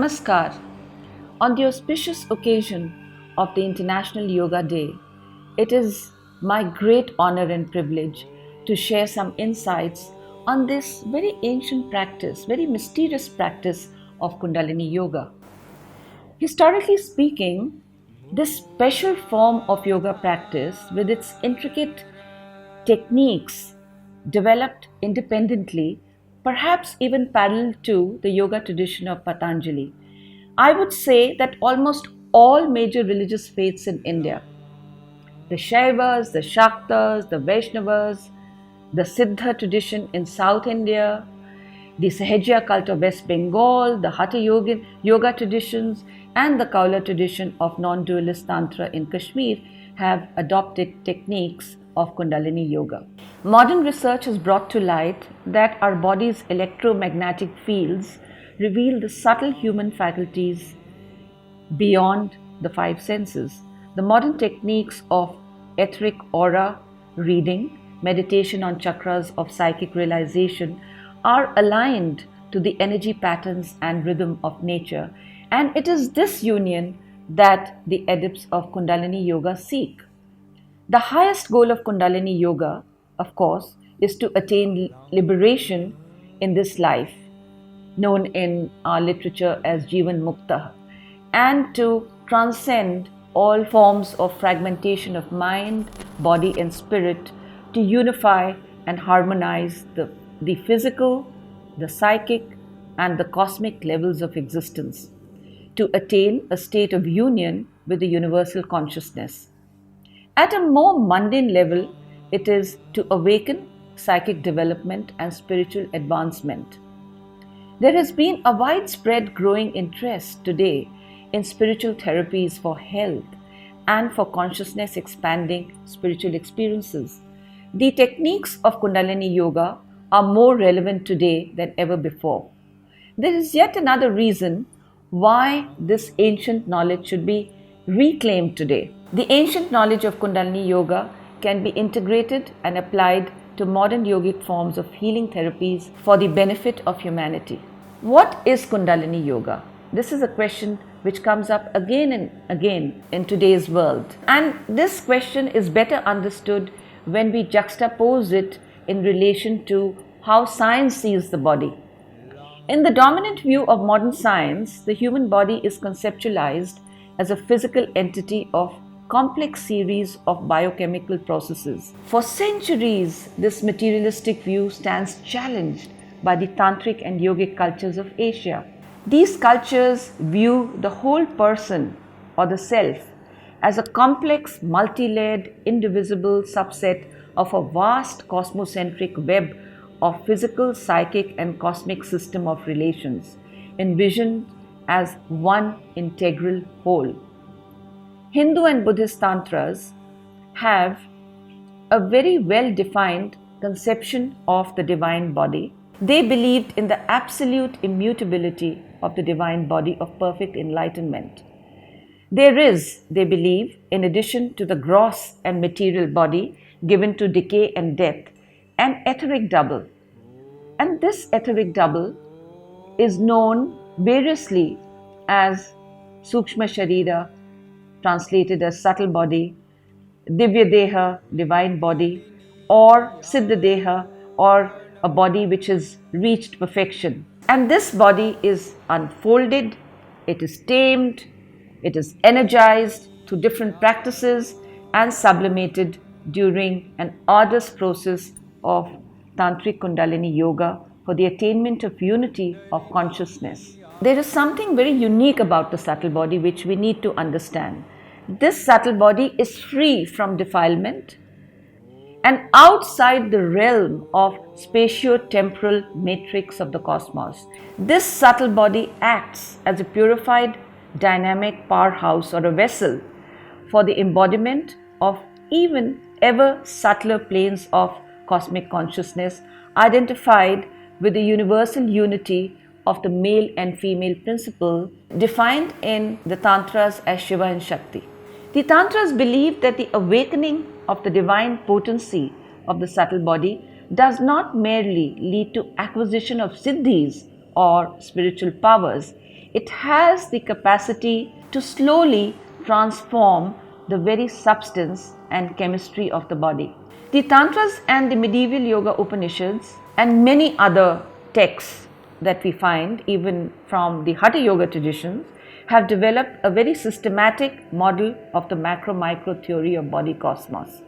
Namaskar. On the auspicious occasion of the International Yoga Day, it is my great honor and privilege to share some insights on this very ancient practice, very mysterious practice of Kundalini Yoga. Historically speaking, this special form of yoga practice, with its intricate techniques developed independently, perhaps even parallel to the yoga tradition of Patanjali. I would say that almost all major religious faiths in India, the Shaivas, the Shaktas, the Vaishnavas, the Siddha tradition in South India, the Sahajya cult of West Bengal, the Hatha yoga traditions, and the Kaula tradition of non dualist Tantra in Kashmir have adopted techniques of Kundalini Yoga. Modern research has brought to light that our body's electromagnetic fields reveal the subtle human faculties beyond the five senses. The modern techniques of etheric aura reading, meditation on chakras of psychic realization are aligned to the energy patterns and rhythm of nature, and it is this union that the adepts of Kundalini Yoga seek. The highest goal of Kundalini Yoga, of course, is to attain liberation in this life, known in our literature as Jivan Mukta, and to transcend all forms of fragmentation of mind, body, and spirit, to unify and harmonize the physical, the psychic, and the cosmic levels of existence, to attain a state of union with the universal consciousness. At a more mundane level, it is to awaken psychic development and spiritual advancement. There has been a widespread growing interest today in spiritual therapies for health and for consciousness expanding spiritual experiences. The techniques of Kundalini Yoga are more relevant today than ever before. There is yet another reason why this ancient knowledge should be reclaimed today. The ancient knowledge of Kundalini Yoga can be integrated and applied to modern yogic forms of healing therapies for the benefit of humanity. What is Kundalini Yoga? This is a question which comes up again and again in today's world. And this question is better understood when we juxtapose it in relation to how science sees the body. In the dominant view of modern science, the human body is conceptualized as a physical entity of complex series of biochemical processes. For centuries, this materialistic view stands challenged by the tantric and yogic cultures of Asia. These cultures view the whole person or the self as a complex, multi-layered, indivisible subset of a vast cosmocentric web of physical, psychic, and cosmic system of relations, envisioned as one integral whole. Hindu and Buddhist tantras have a very well-defined conception of the divine body. They believed in the absolute immutability of the divine body of perfect enlightenment. There is, they believe, in addition to the gross and material body given to decay and death, an etheric double. And this etheric double is known variously as Sukshma Sharira, translated as subtle body, Divya Deha, divine body, or Siddha Deha, or a body which has reached perfection. And this body is unfolded, it is tamed, it is energized through different practices and sublimated during an arduous process of Tantric Kundalini Yoga for the attainment of unity of consciousness. There is something very unique about the subtle body which we need to understand. This subtle body is free from defilement and outside the realm of spatio-temporal matrix of the cosmos. This subtle body acts as a purified, dynamic powerhouse or a vessel for the embodiment of even ever subtler planes of cosmic consciousness, identified with the universal unity of the male and female principle defined in the Tantras as Shiva and Shakti. The Tantras believe that the awakening of the divine potency of the subtle body does not merely lead to acquisition of siddhis or spiritual powers. It has the capacity to slowly transform the very substance and chemistry of the body. The Tantras and the medieval Yoga Upanishads and many other texts that we find, even from the Hatha Yoga traditions, have developed a very systematic model of the macro-micro theory of body cosmos.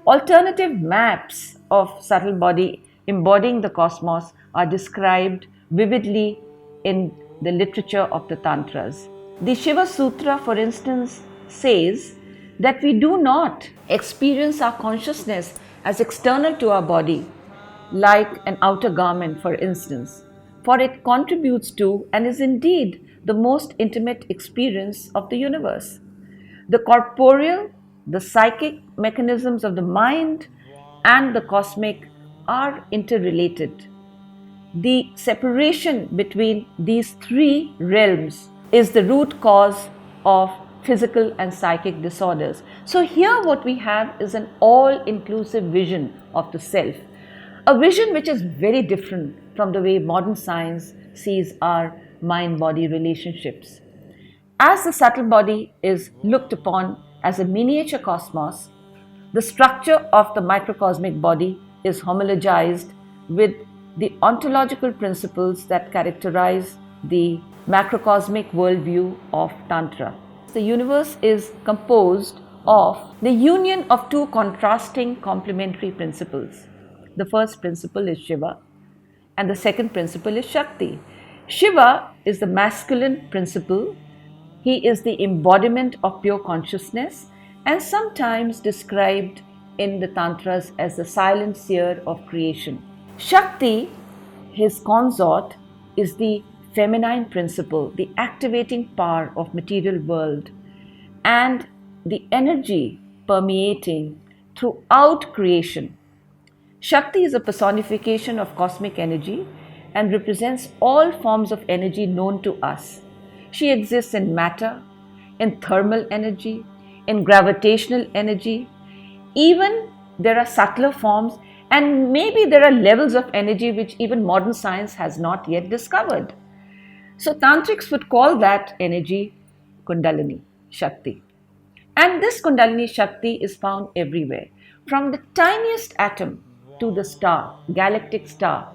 Alternative maps of subtle body embodying the cosmos are described vividly in the literature of the Tantras. The Shiva Sutra, for instance, says that we do not experience our consciousness as external to our body, like an outer garment, for instance, for it contributes to and is indeed the most intimate experience of the universe. The corporeal, the psychic mechanisms of the mind, and the cosmic are interrelated. The separation between these three realms is the root cause of physical and psychic disorders. So, here what we have is an all inclusive vision of the self, a vision which is very different from the way modern science sees our mind body relationships. As the subtle body is looked upon as a miniature cosmos, the structure of the microcosmic body is homologized with the ontological principles that characterize the macrocosmic worldview of Tantra. The universe is composed of the union of two contrasting complementary principles. The first principle is Shiva, and the second principle is Shakti. Shiva is the masculine principle. He is the embodiment of pure consciousness and sometimes described in the Tantras as the silent seer of creation. Shakti, his consort, is the feminine principle, the activating power of material world and the energy permeating throughout creation. Shakti is a personification of cosmic energy and represents all forms of energy known to us. She exists in matter, in thermal energy, in gravitational energy. Even there are subtler forms, and maybe there are levels of energy which even modern science has not yet discovered. So Tantrics would call that energy Kundalini Shakti. And this Kundalini Shakti is found everywhere. From the tiniest atom to the star, galactic star,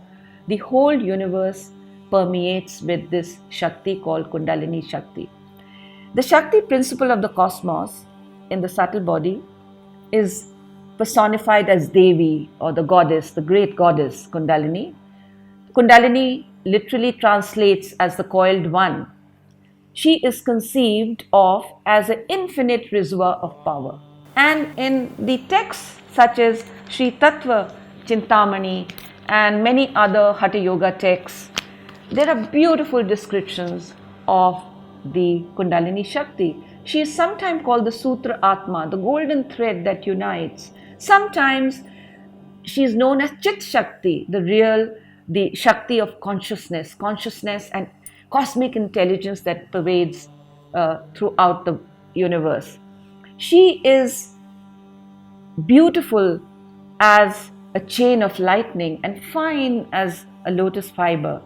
the whole universe permeates with this Shakti called Kundalini Shakti. The Shakti principle of the cosmos in the subtle body is personified as Devi, or the goddess, the great goddess Kundalini. Kundalini literally translates as the coiled one. She is conceived of as an infinite reservoir of power. And in the texts such as Sri Tattva Chintamani and many other Hatha Yoga texts, there are beautiful descriptions of the Kundalini Shakti. She is sometimes called the Sutra Atma, the golden thread that unites. Sometimes she is known as Chit Shakti, the Shakti of consciousness and cosmic intelligence that pervades throughout the universe. She is beautiful as a chain of lightning and fine as a lotus fiber.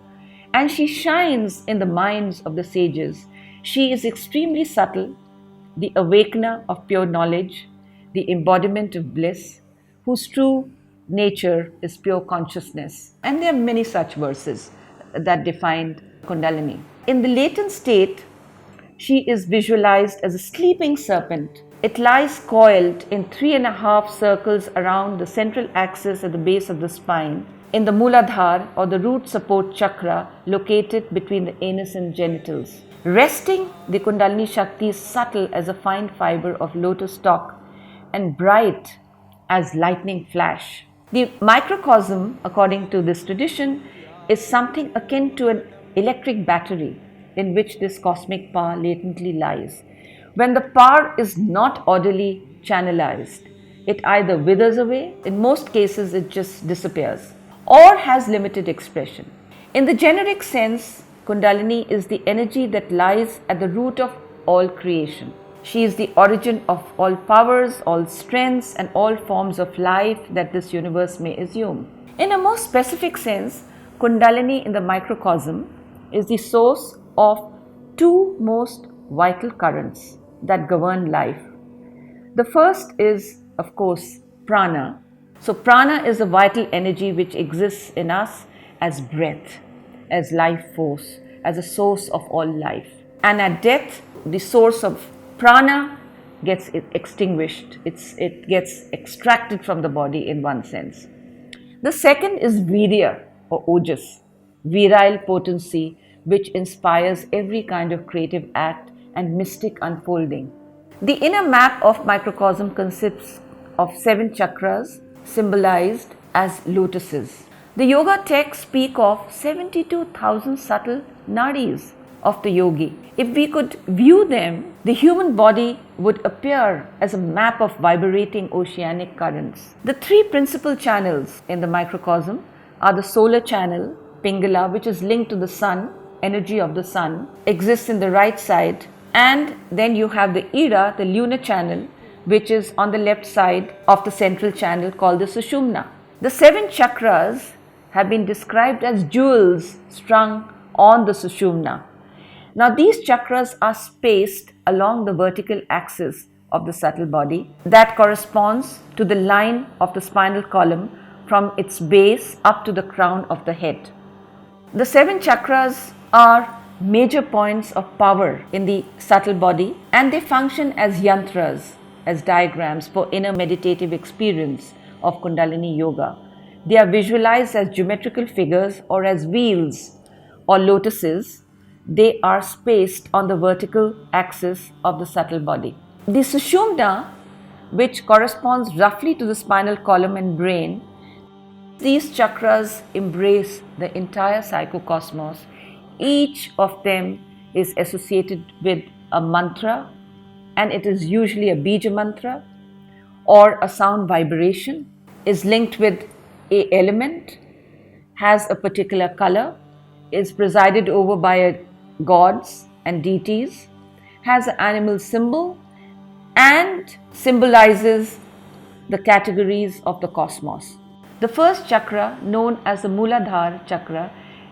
And she shines in the minds of the sages. She is extremely subtle, the awakener of pure knowledge, the embodiment of bliss, whose true nature is pure consciousness. And there are many such verses that define Kundalini. In the latent state, she is visualized as a sleeping serpent. It lies coiled in 3.5 circles around the central axis at the base of the spine, in the Mooladhara, or the root support chakra, located between the anus and genitals. Resting, the Kundalini Shakti is subtle as a fine fiber of lotus stalk and bright as lightning flash. The microcosm, according to this tradition, is something akin to an electric battery in which this cosmic power latently lies. When the power is not orderly channelized, it either withers away, in most cases it just disappears, or has limited expression. In the generic sense, Kundalini is the energy that lies at the root of all creation. She is the origin of all powers, all strengths, and all forms of life that this universe may assume. In a more specific sense, Kundalini in the microcosm is the source of two most vital currents that govern life. The first is, of course, prana. So, prana is a vital energy which exists in us as breath, as life force, as a source of all life. And at death, the source of prana gets extinguished, it gets extracted from the body in one sense. The second is virya or ojas, virile potency, which inspires every kind of creative act and mystic unfolding. The inner map of microcosm consists of 7 chakras symbolized as lotuses. The yoga texts speak of 72,000 subtle nadis of the yogi. If we could view them, the human body would appear as a map of vibrating oceanic currents. The 3 principal channels in the microcosm are the solar channel, Pingala, which is linked to the sun, energy of the sun, exists in the right side, and then you have the Ida, the lunar channel, which is on the left side of the central channel called the Sushumna. The 7 chakras have been described as jewels strung on the Sushumna. Now, these chakras are spaced along the vertical axis of the subtle body that corresponds to the line of the spinal column from its base up to the crown of the head. The 7 chakras are major points of power in the subtle body, and they function as yantras, as diagrams for inner meditative experience of Kundalini Yoga. They are visualized as geometrical figures or as wheels or lotuses. They are spaced on the vertical axis of the subtle body. The Sushumna, which corresponds roughly to the spinal column and brain, these chakras embrace the entire psychocosmos. Each of them is associated with a mantra, and it is usually a bija mantra or a sound vibration, is linked with a element, has a particular color, is presided over by gods and deities, has an animal symbol, and symbolizes the categories of the cosmos. The first chakra, known as the Muladhara chakra,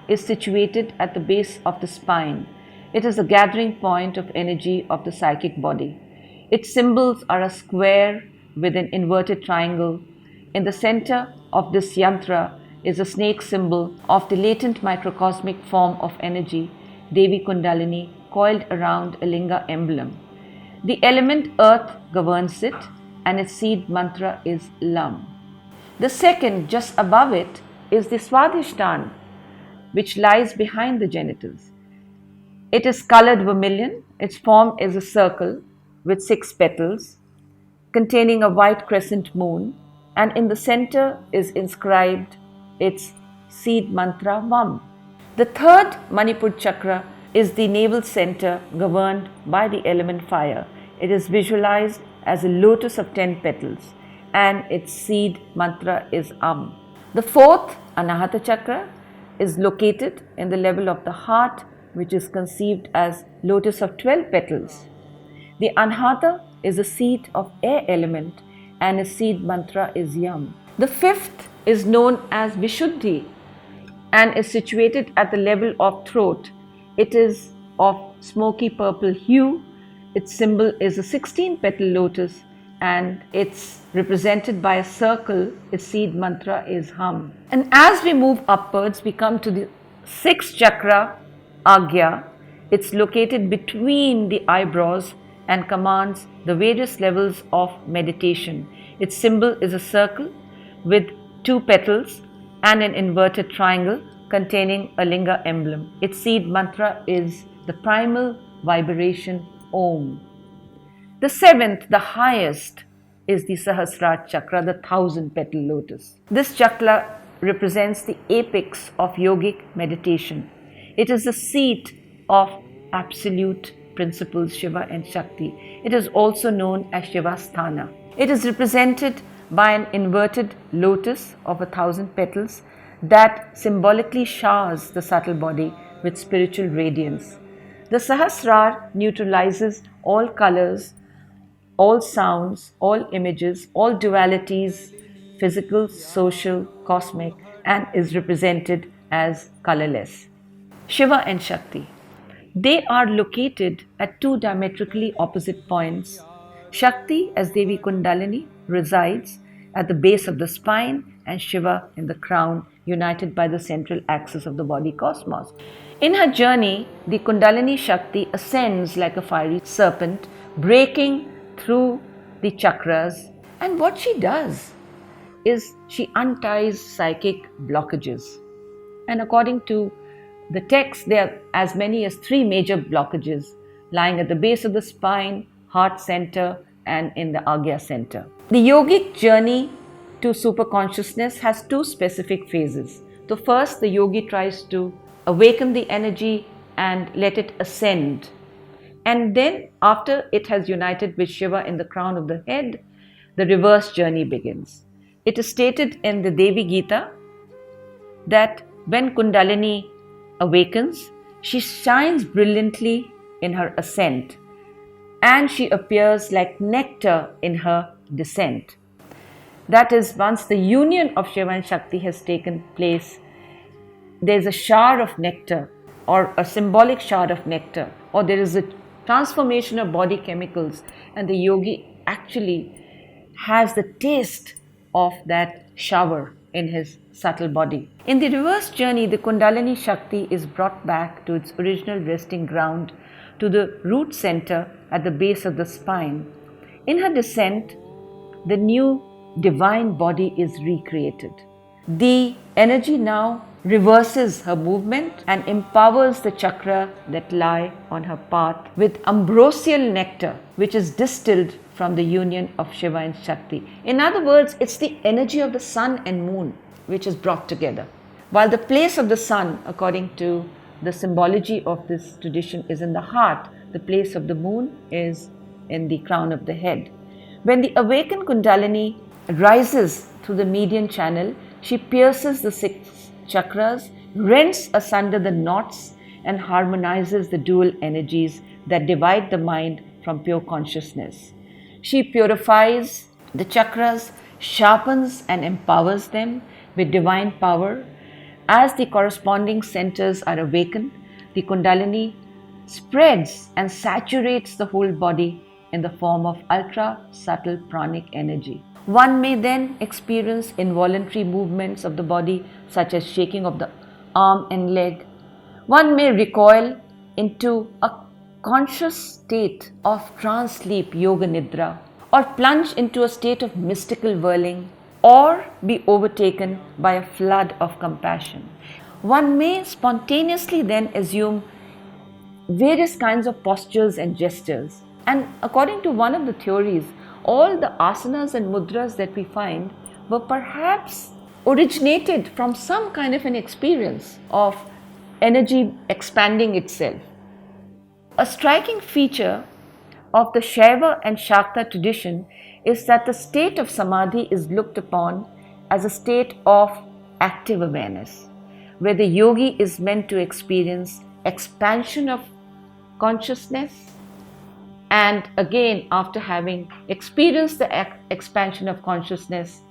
is situated at the base of the spine. It is a gathering point of energy of the psychic body. Its symbols are a square with an inverted triangle. In the center of this yantra is a snake symbol of the latent microcosmic form of energy, Devi Kundalini, coiled around a linga emblem. The element earth governs it, and its seed mantra is Lam. The second, just above it, is the Swadhishtan, which lies behind the genitals. It is colored vermilion. Its form is a circle with 6 petals containing a white crescent moon, and in the center is inscribed its seed mantra Vam. The third Manipur chakra is the navel center governed by the element fire. It is visualized as a lotus of 10 petals, and its seed mantra is Am. The fourth Anahata chakra is located in the level of the heart, which is conceived as lotus of 12 petals. The Anahata is a seat of air element, and its seed mantra is Yam. The fifth is known as Vishuddhi and is situated at the level of throat. It is of smoky purple hue. Its symbol is a 16-petal lotus, and it's represented by a circle. Its seed mantra is Hum. And as we move upwards, we come to the 6th chakra, Agya. It's located between the eyebrows and commands the various levels of meditation. Its symbol is a circle with 2 petals and an inverted triangle containing a linga emblem. Its seed mantra is the primal vibration Om. The 7th, the highest, is the Sahasrara chakra, the 1,000-petal lotus. This chakra represents the apex of yogic meditation. It is the seat of absolute principles Shiva and Shakti. It is also known as Shivasthana. It is represented by an inverted lotus of 1,000 petals that symbolically showers the subtle body with spiritual radiance. The Sahasrara neutralizes all colors, all sounds, all images, all dualities, physical, social, cosmic, and is represented as colorless. Shiva and Shakti. They are located at two diametrically opposite points. Shakti, as Devi Kundalini, resides at the base of the spine and Shiva in the crown, united by the central axis of the body cosmos. In her journey, the Kundalini Shakti ascends like a fiery serpent, breaking through the chakras. And what she does is she unties psychic blockages. And according to the text, there are as many as three major blockages lying at the base of the spine, heart center, and in the Agya center. The yogic journey to superconsciousness has two specific phases. The first, the yogi tries to awaken the energy and let it ascend. And then, after it has united with Shiva in the crown of the head, the reverse journey begins. It is stated in the Devi Gita that when Kundalini awakens, she shines brilliantly in her ascent and she appears like nectar in her descent. That is, once the union of Shiva and Shakti has taken place, there is a shower of nectar or a symbolic shower of nectar, or there is a transformation of body chemicals, and the yogi actually has the taste of that shower in his subtle body. In the reverse journey, the Kundalini Shakti is brought back to its original resting ground, to the root center at the base of the spine. In her descent, the new divine body is recreated. The energy now reverses her movement and empowers the chakra that lie on her path with ambrosial nectar, which is distilled from the union of Shiva and Shakti. In other words, it's the energy of the sun and moon which is brought together. While the place of the sun, according to the symbology of this tradition, is in the heart, the place of the moon is in the crown of the head. When the awakened Kundalini rises through the median channel, she pierces the six chakras, rents asunder the knots, and harmonizes the dual energies that divide the mind from pure consciousness. She purifies the chakras, sharpens and empowers them with divine power. As the corresponding centers are awakened, the Kundalini spreads and saturates the whole body in the form of ultra subtle pranic energy. One may then experience involuntary movements of the body, such as shaking of the arm and leg. One may recoil into a conscious state of trance sleep, yoga nidra, or plunge into a state of mystical whirling, or be overtaken by a flood of compassion. One may spontaneously then assume various kinds of postures and gestures. And according to one of the theories, all the asanas and mudras that we find were perhaps originated from some kind of an experience of energy expanding itself. A striking feature of the Shaiva and Shakta tradition is that the state of samadhi is looked upon as a state of active awareness, where the yogi is meant to experience expansion of consciousness, and again, after having experienced the expansion of consciousness,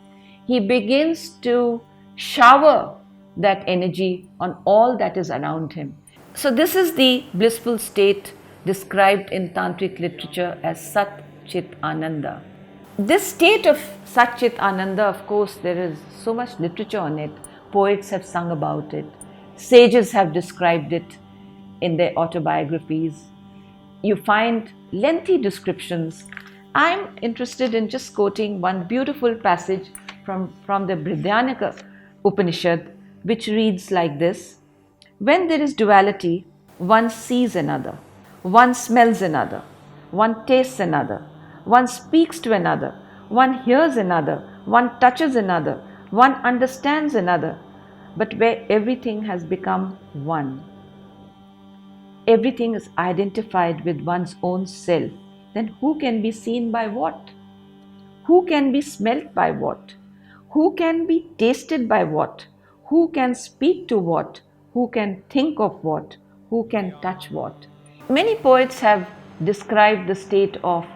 he begins to shower that energy on all that is around him. So this is the blissful state described in tantric literature as Sat Chit Ananda. This state of Sat Chit Ananda, of course, there is so much literature on it. Poets have sung about it. Sages have described it in their autobiographies. You find lengthy descriptions. I'm interested in just quoting one beautiful passage from the Brihadaranyaka Upanishad, which reads like this: when there is duality, one sees another, one smells another, one tastes another, one speaks to another, one hears another, one touches another, one understands another. But where everything has become one, everything is identified with one's own self, then who can be seen by what? Who can be smelt by what? Who can be tasted by what? Who can speak to what? Who can think of what? Who can touch what? Many poets have described the state of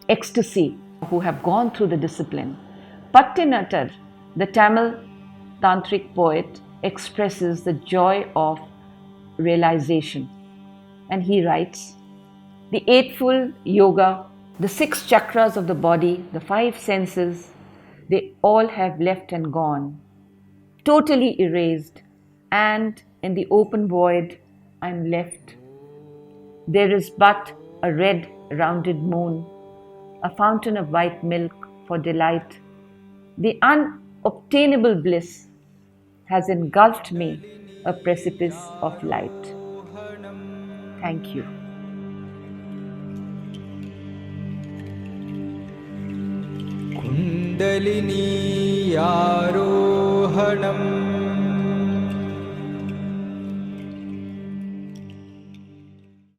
ecstasy who have gone through the discipline. Pattinattar, the Tamil tantric poet, expresses the joy of realization. And he writes, the Eightfold Yoga, the six chakras of the body, the five senses, they all have left and gone, totally erased, and in the open void I am left. There is but a red rounded moon, a fountain of white milk for delight. The unobtainable bliss has engulfed me, a precipice of light. Thank you. Kundalini आरोहणम्